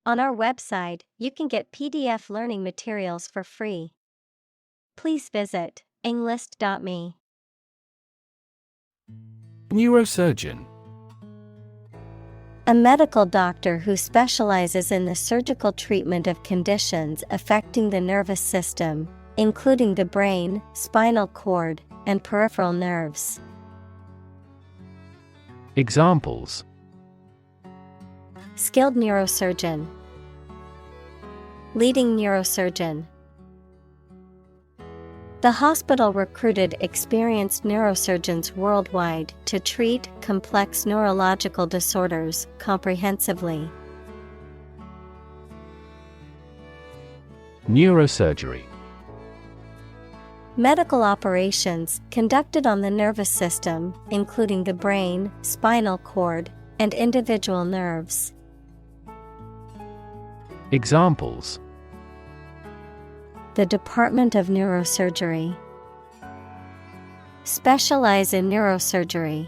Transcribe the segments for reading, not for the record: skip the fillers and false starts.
On our website, you can get PDF learning materials for free. Please visit englist.me. Neurosurgeon. A medical doctor who specializes in the surgical treatment of conditions affecting the nervous system, including the brain, spinal cord, and peripheral nerves. Examples: Skilled neurosurgeon, leading neurosurgeon. The hospital recruited experienced neurosurgeons worldwide to treat complex neurological disorders comprehensively. Neurosurgery. Medical operations conducted on the nervous system, including the brain, spinal cord, and individual nerves. Examples: The Department of Neurosurgery. Specialize in neurosurgery.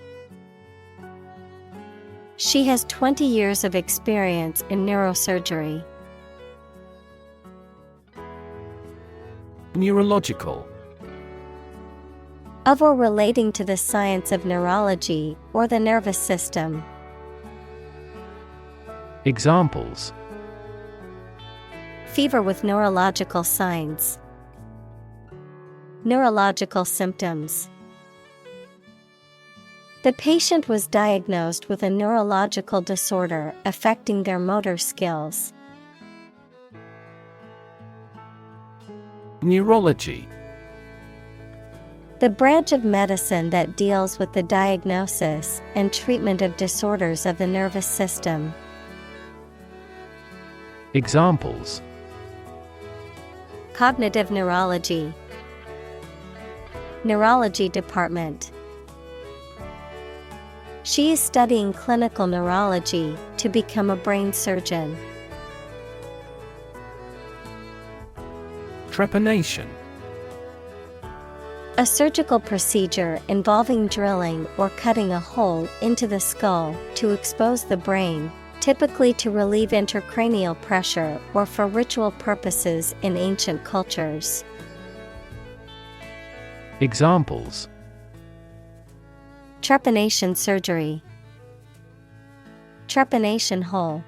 She has 20 years of experience in neurosurgery. Neurological. Of or relating to the science of neurology or the nervous system. Examples: Fever with neurological signs. Neurological symptoms. The patient was diagnosed with a neurological disorder affecting their motor skills. Neurology. The branch of medicine that deals with the diagnosis and treatment of disorders of the nervous system. Examples: Cognitive neurology. Neurology department. She is studying clinical neurology to become a brain surgeon. Trepanation. A surgical procedure involving drilling or cutting a hole into the skull to expose the brain, typically to relieve intracranial pressure or for ritual purposes in ancient cultures. Examples: Trepanation surgery. Trepanation hole.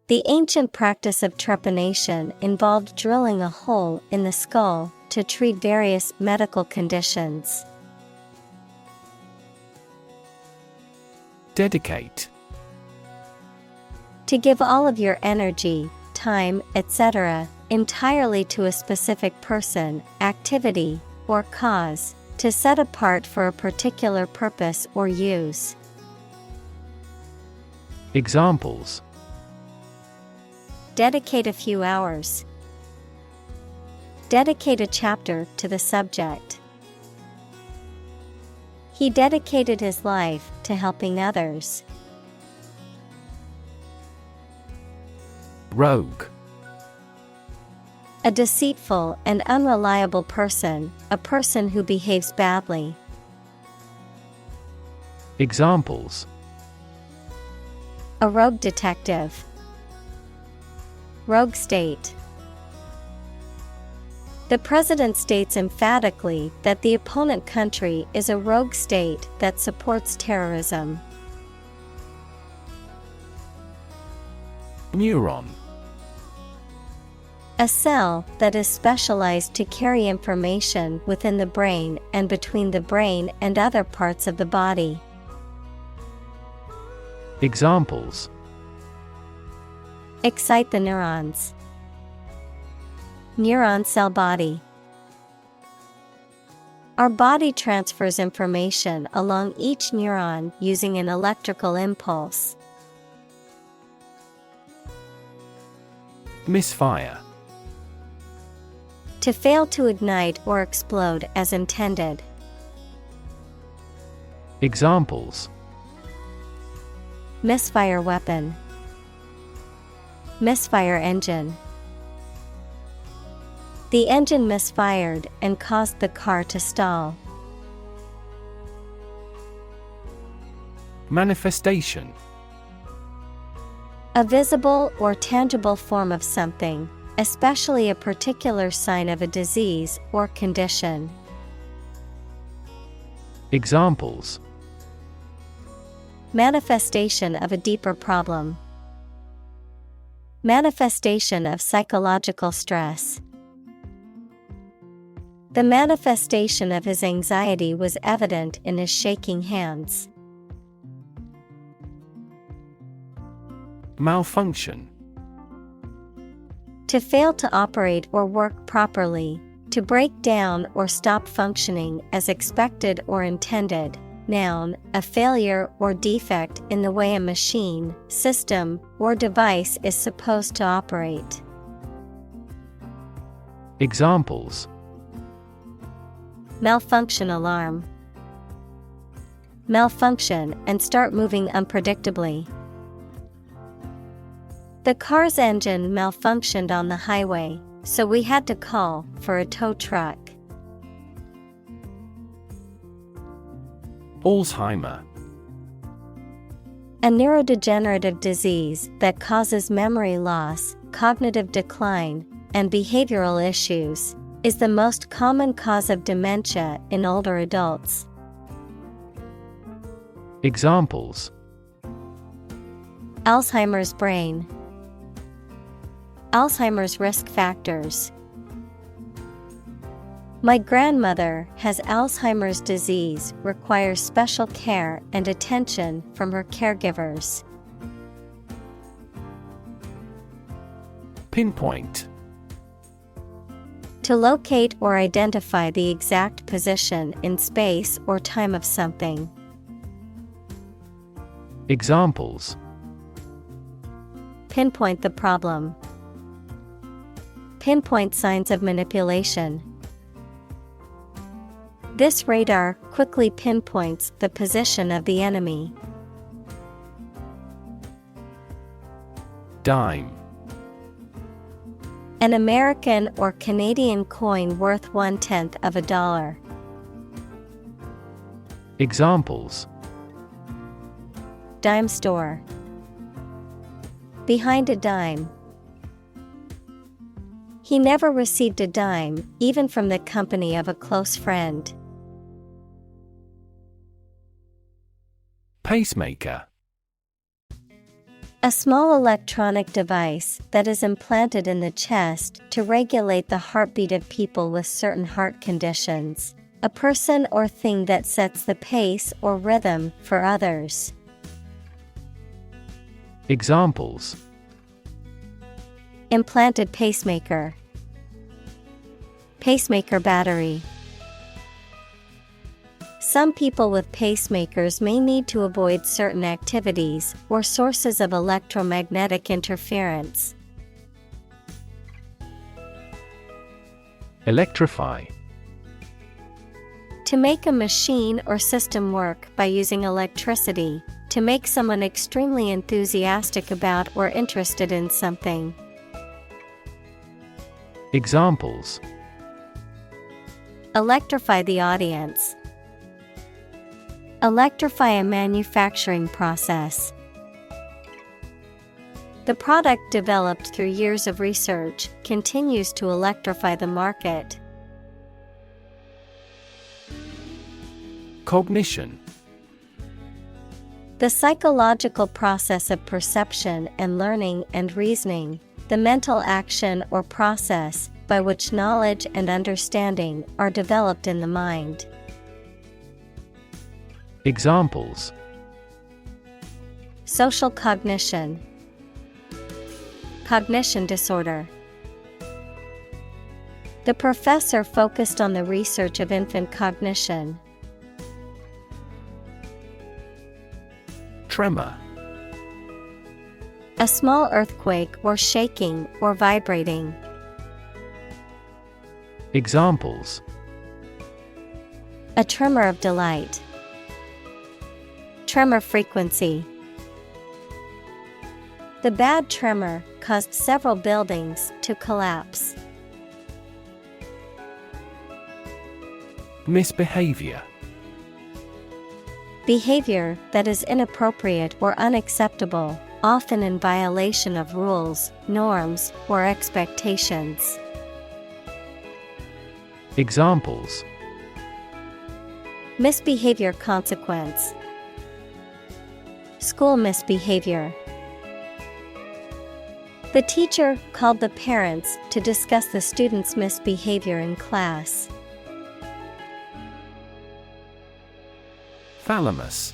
The ancient practice of trepanation involved drilling a hole in the skull to treat various medical conditions. Dedicate. To give all of your energy, time, etc., entirely to a specific person, activity, or cause, to set apart for a particular purpose or use. Examples: Dedicate a few hours. Dedicate a chapter to the subject. He dedicated his life to helping others. Rogue. A deceitful and unreliable person, a person who behaves badly. Examples: A rogue detective. Rogue state. The president states emphatically that the opponent country is a rogue state that supports terrorism. Neuron. A cell that is specialized to carry information within the brain and between the brain and other parts of the body. Examples: Excite the neurons. Neuron cell body. Our body transfers information along each neuron using an electrical impulse. Misfire. To fail to ignite or explode as intended. Examples: Misfire weapon. Misfire engine. The engine misfired and caused the car to stall. Manifestation. A visible or tangible form of something, especially a particular sign of a disease or condition. Examples: Manifestation of a deeper problem. Manifestation of psychological stress. The manifestation of his anxiety was evident in his shaking hands. Malfunction. To fail to operate or work properly, to break down or stop functioning as expected or intended. Noun, a failure or defect in the way a machine, system, or device is supposed to operate. Examples: Malfunction alarm. Malfunction and start moving unpredictably. The car's engine malfunctioned on the highway, so we had to call for a tow truck. Alzheimer. A neurodegenerative disease that causes memory loss, cognitive decline, and behavioral issues, is the most common cause of dementia in older adults. Examples: Alzheimer's brain. Alzheimer's risk factors. My grandmother has Alzheimer's disease, requires special care and attention from her caregivers. Pinpoint. To locate or identify the exact position in space or time of something. Examples: Pinpoint the problem. Pinpoint signs of manipulation. This radar quickly pinpoints the position of the enemy. Dime. An American or Canadian coin worth 1/10 of a dollar. Examples: Dime store. Behind a dime. He never received a dime, even from the company of a close friend. Pacemaker. A small electronic device that is implanted in the chest to regulate the heartbeat of people with certain heart conditions. A person or thing that sets the pace or rhythm for others. Examples: Implanted pacemaker. Pacemaker battery. Some people with pacemakers may need to avoid certain activities or sources of electromagnetic interference. Electrify. To make a machine or system work by using electricity, to make someone extremely enthusiastic about or interested in something. Examples: Electrify the audience. Electrify a manufacturing process. The product developed through years of research continues to electrify the market. Cognition. The psychological process of perception and learning and reasoning, the mental action or process by which knowledge and understanding are developed in the mind. Examples: Social cognition. Cognition disorder. The professor focused on the research of infant cognition. Tremor. A small earthquake or shaking or vibrating. Examples: A tremor of delight. Tremor frequency. The bad tremor caused several buildings to collapse. Misbehavior. Behavior that is inappropriate or unacceptable, often in violation of rules, norms, or expectations. Examples: misbehavior consequence, school misbehavior. The teacher called the parents to discuss the students' misbehavior in class. Thalamus.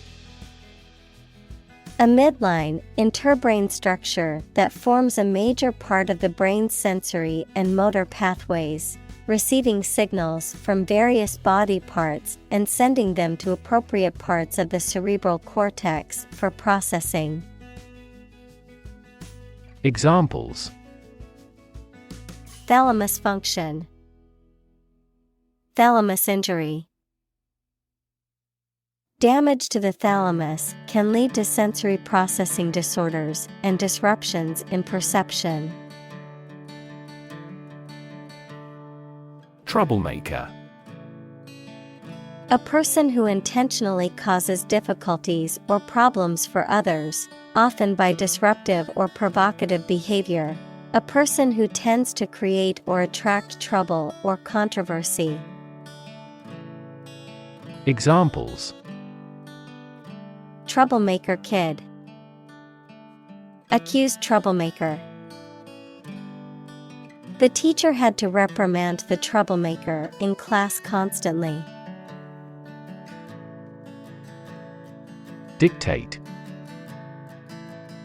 A midline, interbrain structure that forms a major part of the brain's sensory and motor pathways, receiving signals from various body parts and sending them to appropriate parts of the cerebral cortex for processing. Examples: thalamus function, thalamus injury. Damage to the thalamus can lead to sensory processing disorders and disruptions in perception. Troublemaker. A person who intentionally causes difficulties or problems for others, often by disruptive or provocative behavior. A person who tends to create or attract trouble or controversy. Examples: troublemaker kid, accused troublemaker. The teacher had to reprimand the troublemaker in class constantly. Dictate.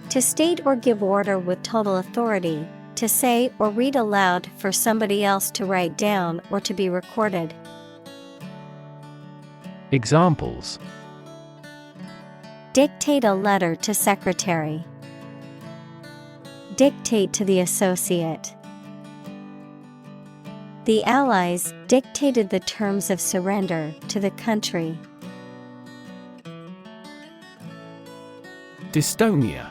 To state or give order with total authority, to say or read aloud for somebody else to write down or to be recorded. Examples: dictate a letter to secretary, dictate to the associate. The Allies dictated the terms of surrender to the country. Dystonia.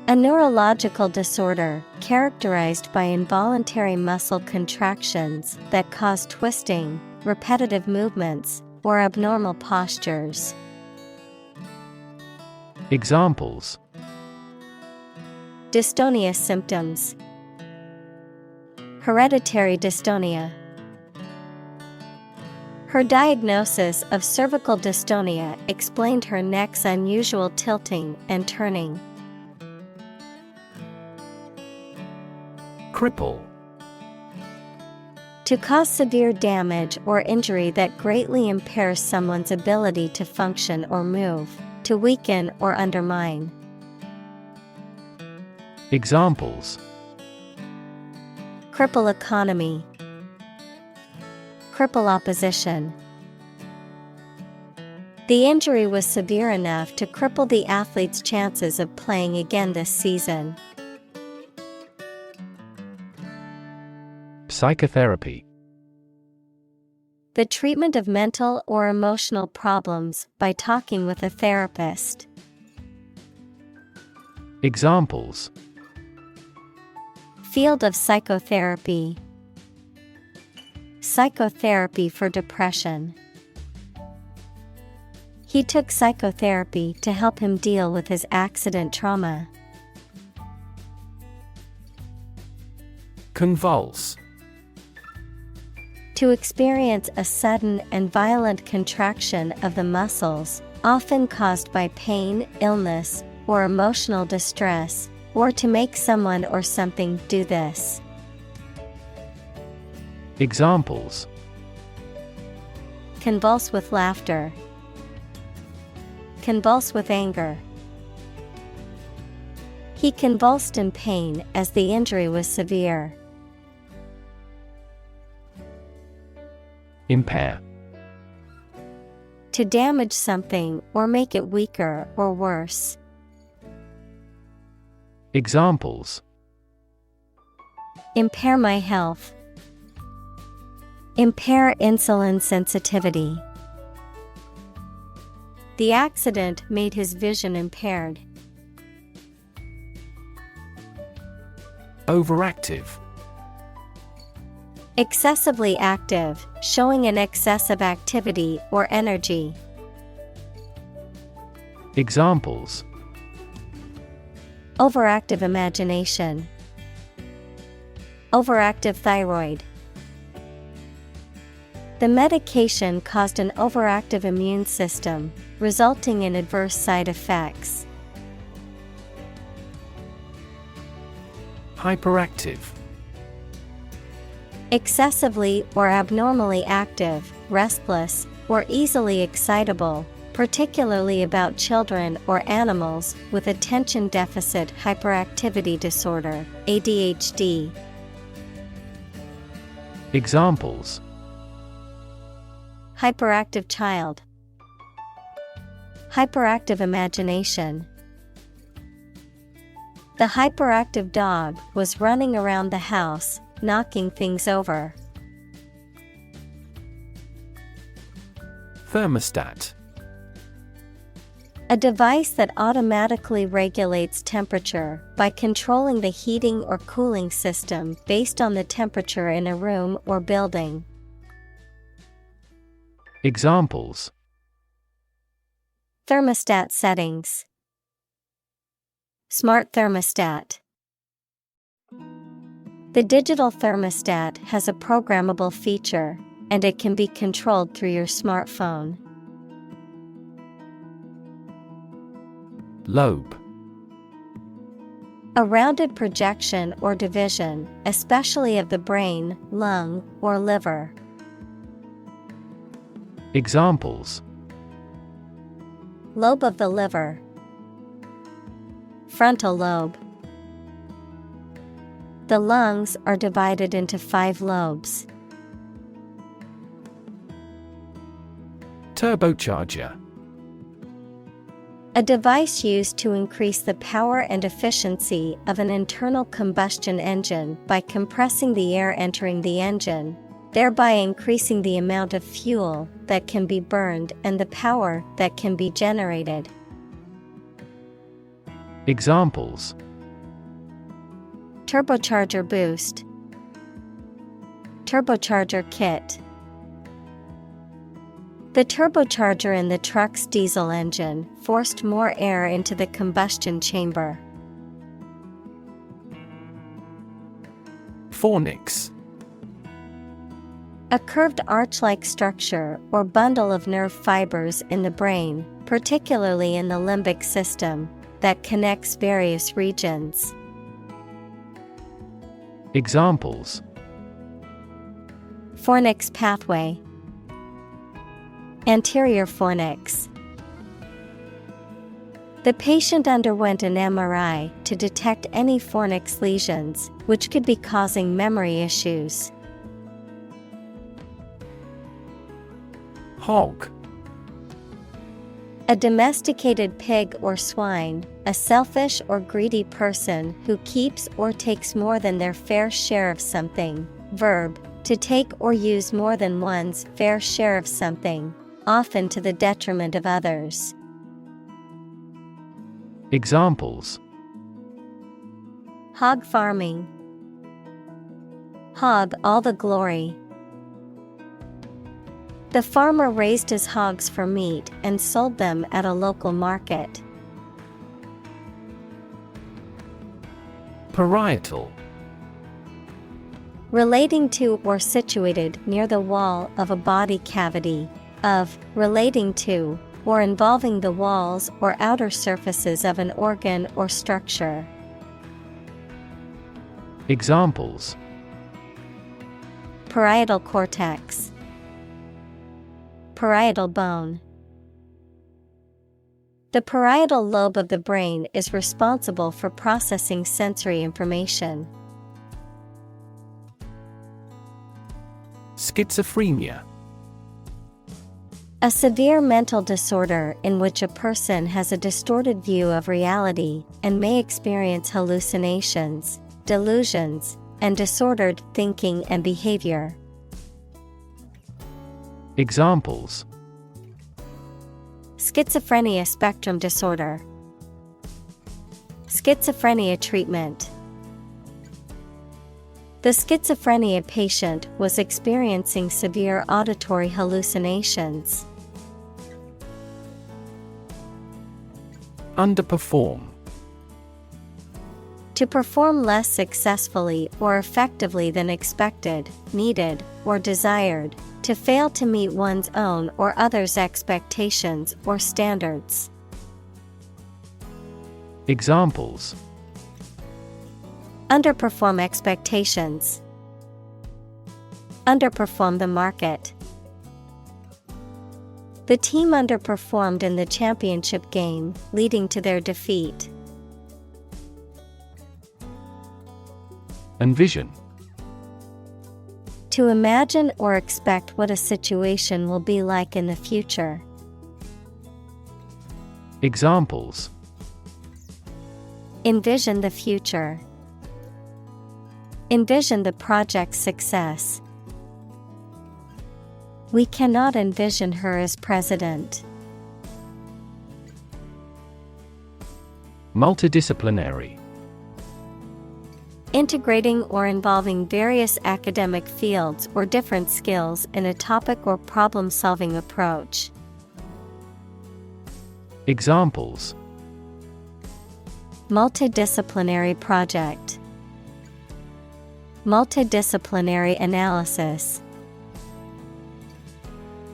A neurological disorder characterized by involuntary muscle contractions that cause twisting, repetitive movements, or abnormal postures. Examples: dystonia symptoms, hereditary dystonia. Her diagnosis of cervical dystonia explained her neck's unusual tilting and turning. Cripple. To cause severe damage or injury that greatly impairs someone's ability to function or move, to weaken or undermine. Examples: cripple economy, cripple opposition. The injury was severe enough to cripple the athlete's chances of playing again this season. Psychotherapy. The treatment of mental or emotional problems by talking with a therapist. Examples: field of psychotherapy, psychotherapy for depression. He took psychotherapy to help him deal with his accident trauma. Convulse. To experience a sudden and violent contraction of the muscles, often caused by pain, illness, or emotional distress, or to make someone or something do this. Examples: convulse with laughter, convulse with anger. He convulsed in pain as the injury was severe. Impair. To damage something or make it weaker or worse. Examples: impair my health, impair insulin sensitivity. The accident made his vision impaired. Overactive. Excessively active, showing an excess of activity or energy. Examples: Overactive imagination. Overactive thyroid. The medication caused an overactive immune system, resulting in adverse side effects. Hyperactive. Excessively or abnormally active, restless, or easily excitable, particularly about children or animals with attention deficit hyperactivity disorder, ADHD. Examples: Hyperactive child. Hyperactive imagination. The hyperactive dog was running around the house, knocking things over. Thermostat. A device that automatically regulates temperature by controlling the heating or cooling system based on the temperature in a room or building. Examples: Thermostat settings. Smart thermostat. The digital thermostat has a programmable feature, and it can be controlled through your smartphone. Lobe. A rounded projection or division, especially of the brain, lung, or liver. Examples: Lobe of the liver. Frontal lobe. The lungs are divided into 5 lobes. Turbocharger. A device used to increase the power and efficiency of an internal combustion engine by compressing the air entering the engine, thereby increasing the amount of fuel that can be burned and the power that can be generated. Examples: Turbocharger boost. Turbocharger kit. The turbocharger in the truck's diesel engine forced more air into the combustion chamber. Fornix. A curved arch-like structure or bundle of nerve fibers in the brain, particularly in the limbic system, that connects various regions. Examples: Fornix pathway. Anterior fornix. The patient underwent an MRI to detect any fornix lesions, which could be causing memory issues. Hog. A domesticated pig or swine, a selfish or greedy person who keeps or takes more than their fair share of something. Verb, to take or use more than one's fair share of something, often to the detriment of others. Examples: Hog farming. Hog all the glory. The farmer raised his hogs for meat and sold them at a local market. Parietal. Relating to or situated near the wall of a body cavity, of, relating to, or involving the walls or outer surfaces of an organ or structure. Examples: Parietal cortex. Parietal bone. The parietal lobe of the brain is responsible for processing sensory information. Schizophrenia. A severe mental disorder in which a person has a distorted view of reality and may experience hallucinations, delusions, and disordered thinking and behavior. Examples: Schizophrenia spectrum disorder. Schizophrenia treatment. The schizophrenia patient was experiencing severe auditory hallucinations. Underperform. To perform less successfully or effectively than expected, needed, or desired. To fail to meet one's own or others' expectations or standards. Examples: Underperform expectations. Underperform the market. The team underperformed in the championship game, leading to their defeat. Envision. To imagine or expect what a situation will be like in the future. Examples: Envision the future. Envision the project's success. We cannot envision her as president. Multidisciplinary. Integrating or involving various academic fields or different skills in a topic or problem-solving approach. Examples: Multidisciplinary project. Multidisciplinary analysis.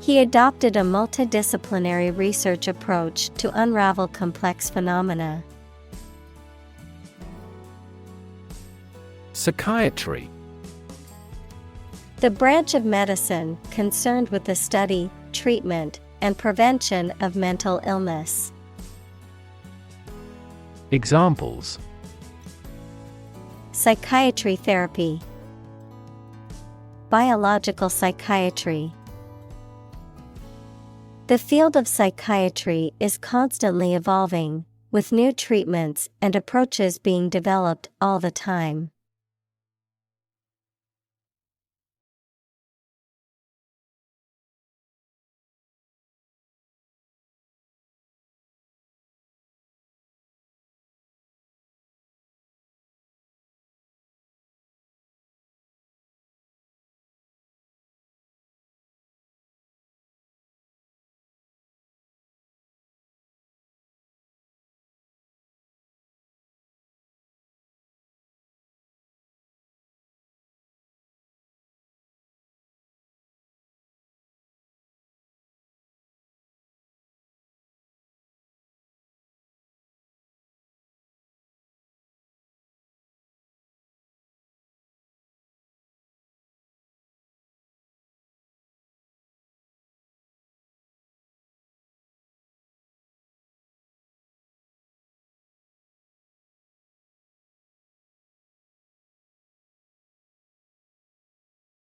He adopted a multidisciplinary research approach to unravel complex phenomena. Psychiatry. The branch of medicine concerned with the study, treatment, and prevention of mental illness. Examples: Psychiatry therapy. Biological psychiatry. The field of psychiatry is constantly evolving, with new treatments and approaches being developed all the time.